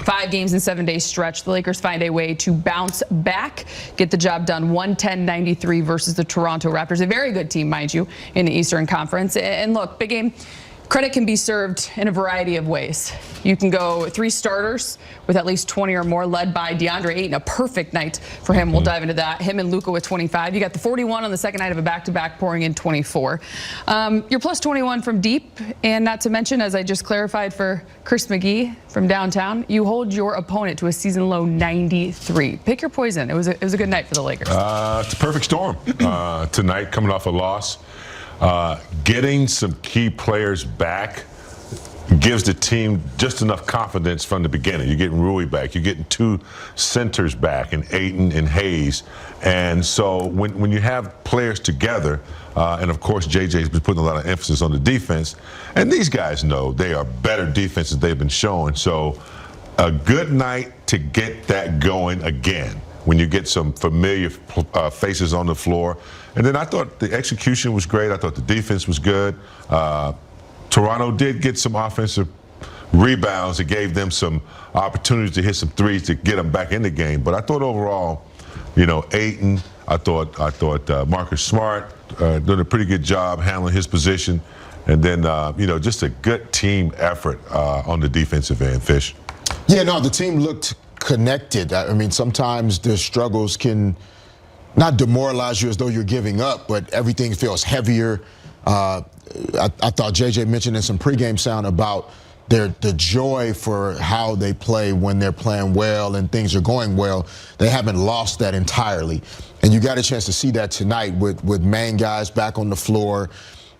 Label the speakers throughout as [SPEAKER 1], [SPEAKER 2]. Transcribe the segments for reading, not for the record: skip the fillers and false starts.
[SPEAKER 1] 5 games in 7 days stretch. The Lakers find a way to bounce back, get the job done 110-93 versus the Toronto Raptors. A very good team, mind you, in the Eastern Conference. And look, big game. Credit can be served in a variety of ways. You can go 3 starters with at least 20 or more, led by DeAndre Ayton, a perfect night for him. We'll dive into that. Him and Luka with 25. You got the 41 on the second night of a back-to-back, pouring in 24. You're plus 21 from deep, and not to mention, as I just clarified for Chris McGee from downtown, you hold your opponent to a season-low 93. Pick your poison. It was a good night for the Lakers.
[SPEAKER 2] It's a perfect storm tonight, coming off a loss. Getting some key players back gives the team just enough confidence from the beginning. You're getting Rui back. You're getting 2 centers back in Ayton and Hayes. And so when you have players together, and of course JJ's been putting a lot of emphasis on the defense, and these guys know they are better defenses they've been showing. So a good night to get that going again, when you get some familiar faces on the floor. And then I thought the execution was great. I thought the defense was good. Toronto did get some offensive rebounds. It gave them some opportunities to hit some threes to get them back in the game. But I thought overall, you know, Ayton, I thought Marcus Smart doing a pretty good job handling his position. And then, you know, just a good team effort on the defensive end, Fish.
[SPEAKER 3] Yeah, no, the team looked connected. I mean, sometimes the struggles can not demoralize you as though you're giving up, but everything feels heavier. I thought JJ mentioned in some pregame sound about the joy for how they play when they're playing well and things are going well. They haven't lost that entirely. And you got a chance to see that tonight with main guys back on the floor.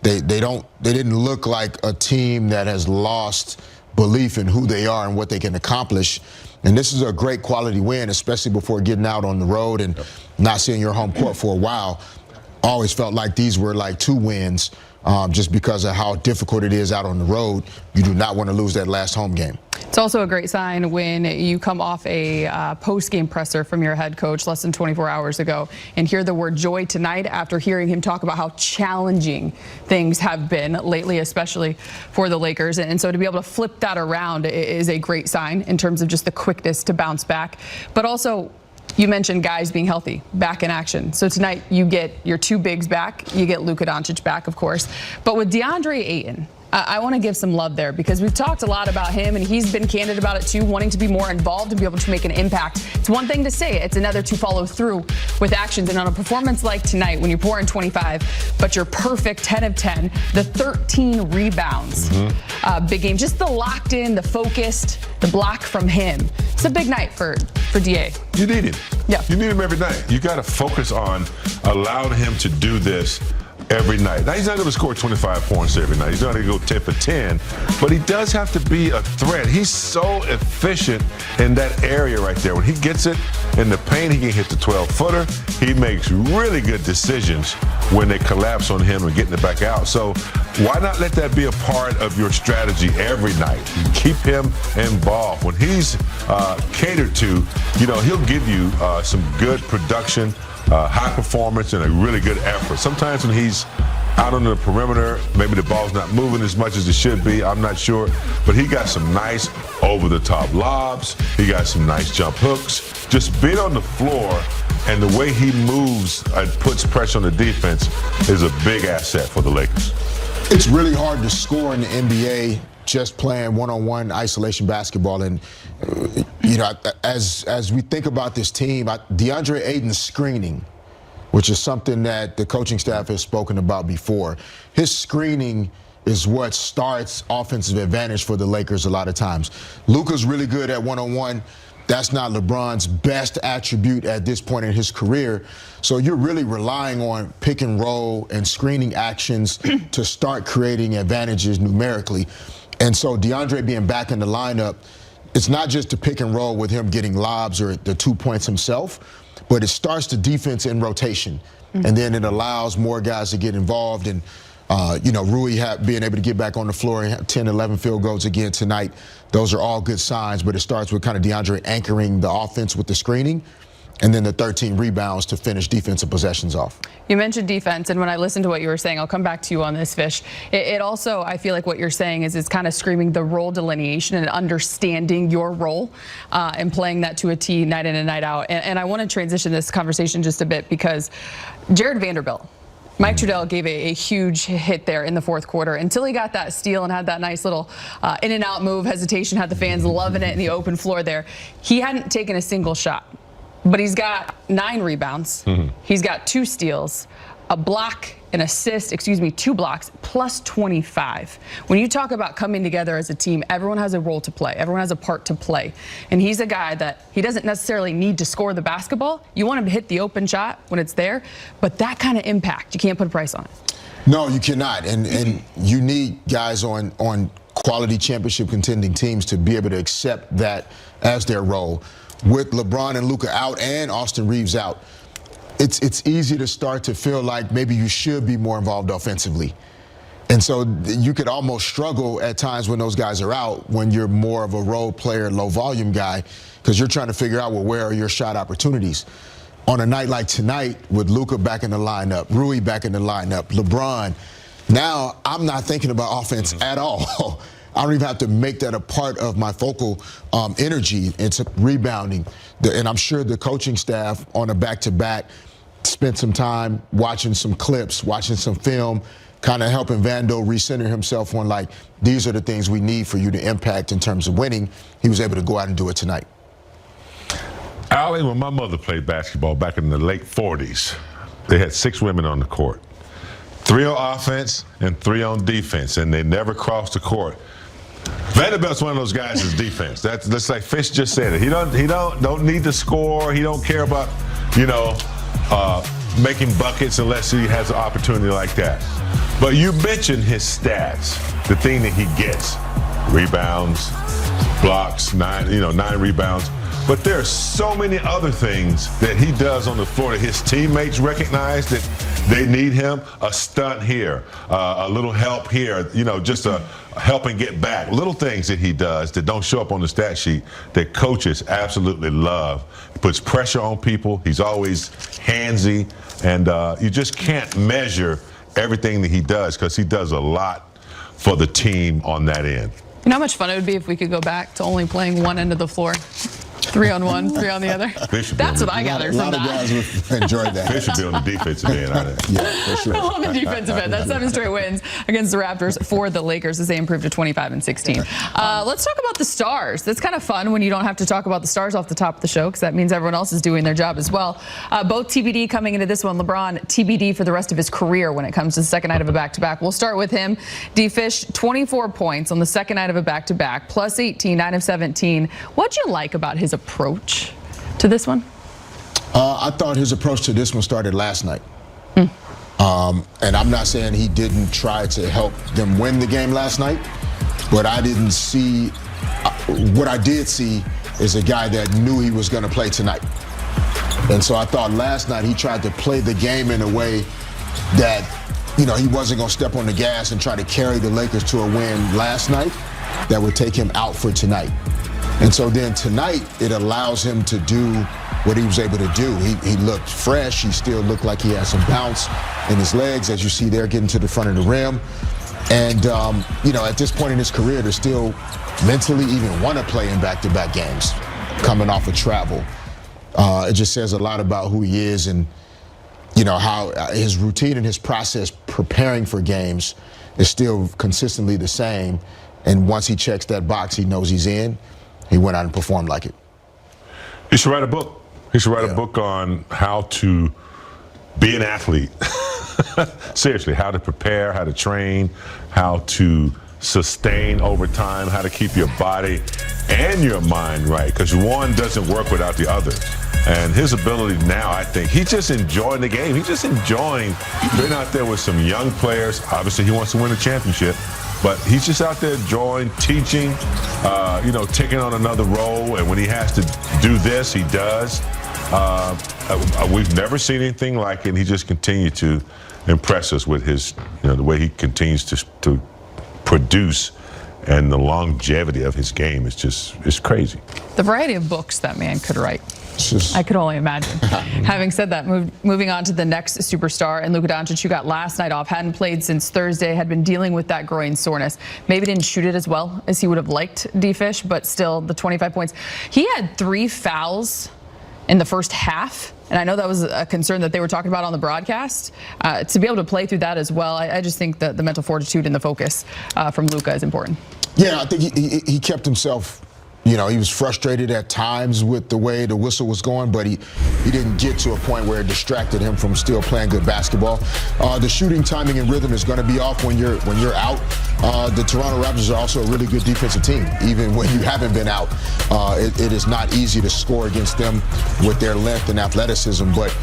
[SPEAKER 3] They didn't look like a team that has lost belief in who they are and what they can accomplish. And this is a great quality win, especially before getting out on the road and not seeing your home court for a while. Always felt like these were like 2 wins just because of how difficult it is out on the road. You do not want to lose that last home game.
[SPEAKER 1] It's also a great sign when you come off a post-game presser from your head coach less than 24 hours ago and hear the word joy tonight after hearing him talk about how challenging things have been lately, especially for the Lakers. And so to be able to flip that around is a great sign in terms of just the quickness to bounce back. But also, you mentioned guys being healthy, back in action. So tonight you get your 2 bigs back. You get Luka Doncic back, of course. But with DeAndre Ayton, I want to give some love there because we've talked a lot about him, and he's been candid about it too, wanting to be more involved and be able to make an impact. It's one thing to say it, it's another to follow through with actions. And on a performance like tonight, when you pour in 25, but you're perfect 10 of 10, the 13 rebounds, big game, just the locked in, the focused, the block from him. It's a big night for DA.
[SPEAKER 2] You need him.
[SPEAKER 1] Yeah.
[SPEAKER 2] You need him every night. You got to focus on allowing him to do this every night. Now, he's not going to score 25 points every night. He's not going to go 10 for 10, but he does have to be a threat. He's so efficient in that area right there. When he gets it in the paint, he can hit the 12-footer. He makes really good decisions when they collapse on him and getting it back out. So why not let that be a part of your strategy every night? Keep him involved. When he's catered to, you know, he'll give you some good production, high performance, and a really good effort. Sometimes when he's out on the perimeter, maybe the ball's not moving as much as it should be. I'm not sure. But he got some nice over-the-top lobs. He got some nice jump hooks. Just being on the floor and the way he moves and puts pressure on the defense is a big asset for the Lakers.
[SPEAKER 3] It's really hard to score in the NBA just playing one-on-one isolation basketball. And, you know, as we think about this team, DeAndre Ayton's screening, which is something that the coaching staff has spoken about before, his screening is what starts offensive advantage for the Lakers a lot of times. Luka's really good at one-on-one. That's not LeBron's best attribute at this point in his career. So you're really relying on pick and roll and screening actions to start creating advantages numerically. And so DeAndre being back in the lineup, it's not just to pick and roll with him getting lobs or the 2 points himself, but it starts the defense in rotation. And then it allows more guys to get involved. And, you know, Rui being able to get back on the floor and have 10, 11 field goals again tonight, those are all good signs. But it starts with kind of DeAndre anchoring the offense with the screening. and then the 13 rebounds to finish defensive possessions off.
[SPEAKER 1] You mentioned defense, and when I listened to what you were saying, I'll come back to you on this, Fish. It also, I feel like what you're saying is it's kind of screaming the role delineation and understanding your role and playing that to a T night in and night out. And I want to transition this conversation just a bit because Jared Vanderbilt, Mike Trudell gave a huge hit there in the fourth quarter until he got that steal and had that nice little in and out move, hesitation, had the fans loving it in the open floor there. He hadn't taken a single shot. But he's got 9 rebounds. He's got 2 steals, a block, an assist, 2 blocks, plus 25. When you talk about coming together as a team, everyone has a role to play. Everyone has a part to play. And he's a guy that he doesn't necessarily need to score the basketball. You want him to hit the open shot when it's there. But that kind of impact, you can't put a price on it.
[SPEAKER 3] No, you cannot. And you need guys on quality championship contending teams to be able to accept that as their role. With LeBron and Luka out and Austin Reeves out, it's easy to start to feel like maybe you should be more involved offensively. And so you could almost struggle at times when those guys are out, when you're more of a role player, low volume guy, because you're trying to figure out, well, where are your shot opportunities? On a night like tonight, with Luka back in the lineup, Rui back in the lineup, LeBron, now I'm not thinking about offense at all. I don't even have to make that a part of my focal energy. It's rebounding. And I'm sure the coaching staff on a back-to-back spent some time watching some clips, watching some film, kind of helping Vando recenter himself on, like, these are the things we need for you to impact in terms of winning. He was able to go out and do it tonight.
[SPEAKER 2] Allie, when my mother played basketball back in the late 40s, they had 6 women on the court. 3 on offense and 3 on defense, and they never crossed the court. Vanderbilt's one of those guys is defense. That's like Fish just said it. He don't need to score. He don't care about, making buckets unless he has an opportunity like that. But you mentioned his stats, the thing that he gets: rebounds, blocks, 9 rebounds. But there are so many other things that he does on the floor that his teammates recognize that they need him. A stunt here, a little help here, just a helping get back. Little things that he does that don't show up on the stat sheet that coaches absolutely love. He puts pressure on people. He's always handsy. And you just can't measure everything that he does because he does a lot for the team on that end.
[SPEAKER 1] You know how much fun it would be if we could go back to only playing one end of the floor? 3 on one, 3 on the other. That's what I gathered from that.
[SPEAKER 3] A lot of guys would enjoy that.
[SPEAKER 2] Fish should be on the defensive end.
[SPEAKER 3] Yeah, for sure.
[SPEAKER 1] On the defensive end. That's 7 straight wins against the Raptors for the Lakers as they improved to 25-16. Let's talk about the stars. That's kind of fun when you don't have to talk about the stars off the top of the show because that means everyone else is doing their job as well. Both TBD coming into this one. LeBron TBD for the rest of his career when it comes to the second night of a back-to-back. We'll start with him. D-Fish, 24 points on the second night of a back-to-back, plus 18, 9 of 17. What'd you like about his approach to this one?
[SPEAKER 3] I thought his approach to this one started last night. And I'm not saying he didn't try to help them win the game last night, but I didn't see, what I did see is a guy that knew he was going to play tonight. And so I thought last night he tried to play the game in a way that, he wasn't going to step on the gas and try to carry the Lakers to a win last night that would take him out for tonight. And so then tonight, it allows him to do what he was able to do. He looked fresh. He still looked like he had some bounce in his legs, as you see there, getting to the front of the rim. And, at this point in his career, to still mentally even want to play in back-to-back games, coming off of travel. It just says a lot about who he is and, how his routine and his process preparing for games is still consistently the same. And once he checks that box, he knows he's in. He went out and performed like it.
[SPEAKER 2] He should write a book. He should write a book on how to be an athlete. Seriously, how to prepare, how to train, how to sustain over time, how to keep your body and your mind right, because one doesn't work without the other. And his ability now, I think, he's just enjoying the game. He's just enjoying being out there with some young players. Obviously, he wants to win a championship. But he's just out there enjoying, teaching, taking on another role. And when he has to do this, he does. We've never seen anything like it. And he just continued to impress us with his, the way he continues to produce, and the longevity of his game is crazy.
[SPEAKER 1] The variety of books that man could write. I could only imagine. Having said that, moving on to the next superstar, and Luka Doncic, who got last night off, hadn't played since Thursday, had been dealing with that groin soreness. Maybe didn't shoot it as well as he would have liked, D-Fish, but still the 25 points. He had 3 fouls in the first half, and I know that was a concern that they were talking about on the broadcast. To be able to play through that as well, I just think that the mental fortitude and the focus from Luka is important.
[SPEAKER 3] Yeah, I think he kept himself. You know, he was frustrated at times with the way the whistle was going, but he didn't get to a point where it distracted him from still playing good basketball. The shooting timing and rhythm is going to be off when you're out. The Toronto Raptors are also a really good defensive team, even when you haven't been out. It is not easy to score against them with their length and athleticism, but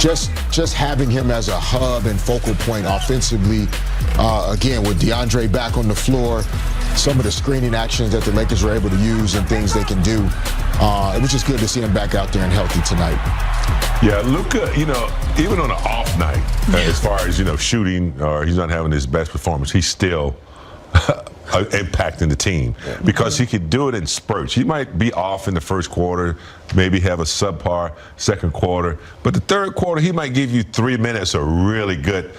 [SPEAKER 3] just having him as a hub and focal point offensively, again, with DeAndre back on the floor, some of the screening actions that the Lakers were able to use and things they can do. It was just good to see him back out there and healthy tonight.
[SPEAKER 2] Yeah, Luka, you know, even on an off night, as far as, you know, shooting or he's not having his best performance, he's still impacting the team because he could do it in spurts. He might be off in the first quarter, maybe have a subpar second quarter, but the third quarter he might give you 3 minutes of really good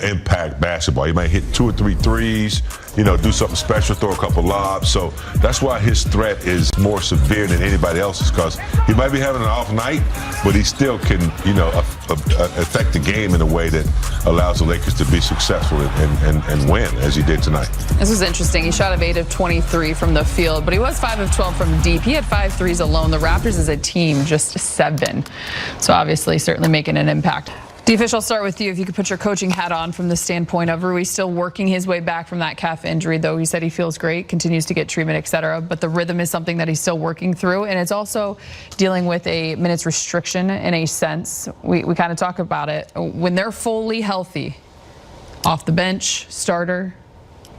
[SPEAKER 2] impact basketball. He might hit 2 or 3 threes, you know, do something special, throw a couple lobs. So that's why his threat is more severe than anybody else's, because he might be having an off night, but he still can, you know, affect the game in a way that allows the Lakers to be successful and win, as he did tonight.
[SPEAKER 1] This was interesting. He shot 8 of 23 from the field, but he was 5 of 12 from deep. He had 5 threes alone. The Raptors as a team, just 7. So obviously, certainly making an impact. D-Fish, I'll start with you. If you could put your coaching hat on from the standpoint of Rui still working his way back from that calf injury, though he said he feels great, continues to get treatment, etc. But the rhythm is something that he's still working through, and it's also dealing with a minutes restriction in a sense. We kind of talk about it. When they're fully healthy, off the bench, starter,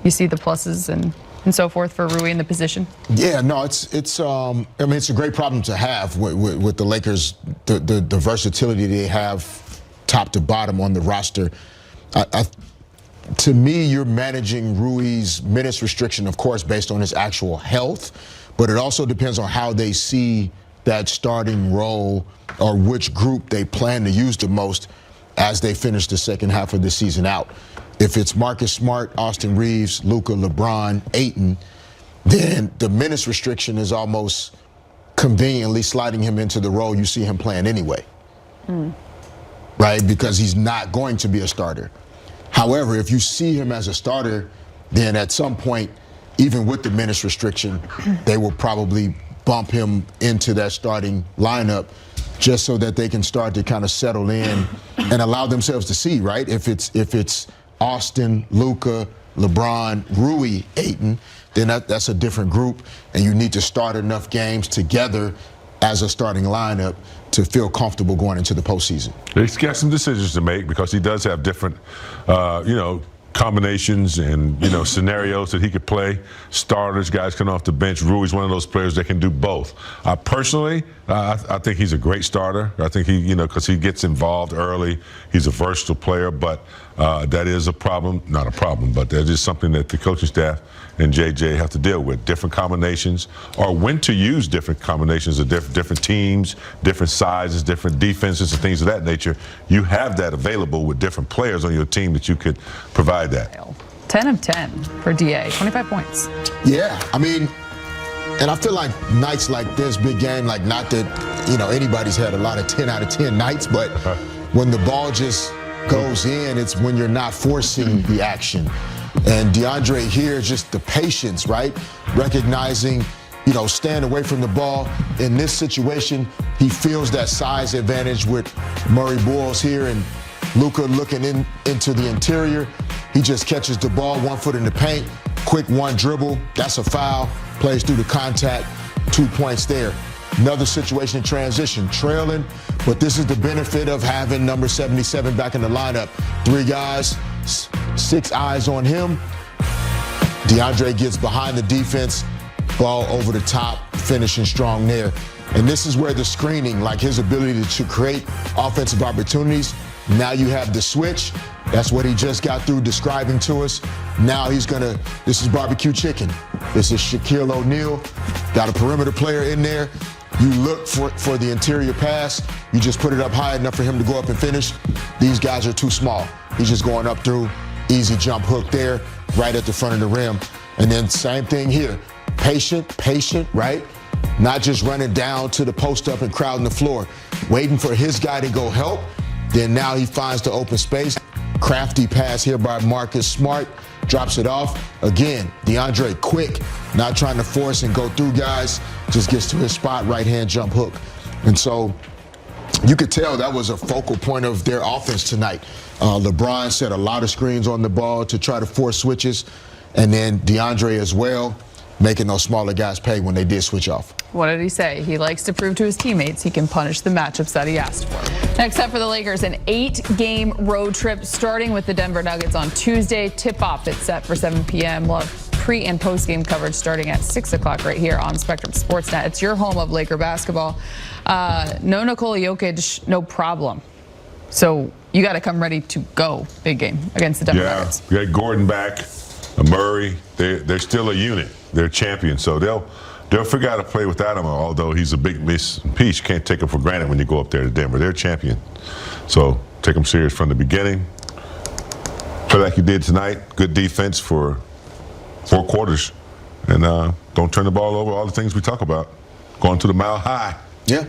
[SPEAKER 1] you see the pluses and so forth for Rui in the position? Yeah, no, it's I mean, it's a great problem to have with the Lakers, the versatility they have top to bottom on the roster. To me, you're managing Rui's minutes restriction, of course, based on his actual health, but it also depends on how they see that starting role or which group they plan to use the most as they finish the second half of the season out. If it's Marcus Smart, Austin Reeves, Luka, LeBron, Ayton, then the minutes restriction is almost conveniently sliding him into the role you see him playing anyway. Right? Because he's not going to be a starter. However, if you see him as a starter, then at some point, even with the minutes restriction, they will probably bump him into that starting lineup just so that they can start to kind of settle in and allow themselves to see, right? If it's Austin, Luka, LeBron, Rui, Ayton, then that's a different group, and you need to start enough games together as a starting lineup to feel comfortable going into the postseason.
[SPEAKER 2] He's got some decisions to make because he does have different, you know, combinations and, you know, scenarios that he could play. Starters, guys coming off the bench. Rui's one of those players that can do both. Personally, I think he's a great starter. I think he, you know, because he gets involved early. He's a versatile player, but that is a problem. Not a problem, but that is something that the coaching staff and JJ have to deal with. Different combinations, or when to use different combinations of different teams, different sizes, different defenses, and things of that nature. You have that available with different players on your team that you could provide that.
[SPEAKER 1] 10 of 10 for DA, 25 points.
[SPEAKER 3] Yeah, I mean, and I feel like nights like this, big game, like not that, you know, anybody's had a lot of 10 out of 10 nights, but when the ball just goes in, it's when you're not forcing the action. And DeAndre here, just the patience, right? Recognizing, you know, staying away from the ball. In this situation, he feels that size advantage with Murray Boyles here and Luka looking into the interior. He just catches the ball, 1 foot in the paint, quick one dribble, that's a foul, plays through the contact, 2 points there. Another situation in transition, trailing, but this is the benefit of having number 77 back in the lineup. 3 guys, 6 eyes on him. DeAndre gets behind the defense, ball over the top, finishing strong there. And this is where the screening, like his ability to create offensive opportunities, now you have the switch. That's what he just got through describing to us. Now he's gonna, this is barbecue chicken. This is Shaquille O'Neal, got a perimeter player in there. You look for the interior pass. You just put it up high enough for him to go up and finish. These guys are too small. He's just going up through. Easy jump hook there, right at the front of the rim. And then same thing here. Patient, right? Not just running down to the post up and crowding the floor. Waiting for his guy to go help. Then now he finds the open space. Crafty pass here by Marcus Smart. Drops it off. Again, DeAndre quick, not trying to force and go through guys. Just gets to his spot, right-hand jump hook. And so you could tell that was a focal point of their offense tonight. LeBron set a lot of screens on the ball to try to force switches. And then DeAndre as well, making those smaller guys pay when they did switch off.
[SPEAKER 1] What did he say? He likes to prove to his teammates he can punish the matchups that he asked for. Next up for the Lakers, an 8-game road trip starting with the Denver Nuggets on Tuesday. Tip-off is set for 7 p.m. We'll have pre- and post-game coverage starting at 6 o'clock right here on Spectrum Sportsnet. It's your home of Laker basketball. No Nikola Jokic, no problem. So you got to come ready to go. Big game against the Denver Nuggets.
[SPEAKER 2] We got Gordon back, Murray. They're still a unit. They're champions, so they'll figure out to play without him. Although he's a big piece, you can't take him for granted when you go up there to Denver. They're champion, so take them serious from the beginning. Play like you did tonight. Good defense for 4 quarters, and don't turn the ball over. All the things we talk about, going to the mile high.
[SPEAKER 3] Yeah.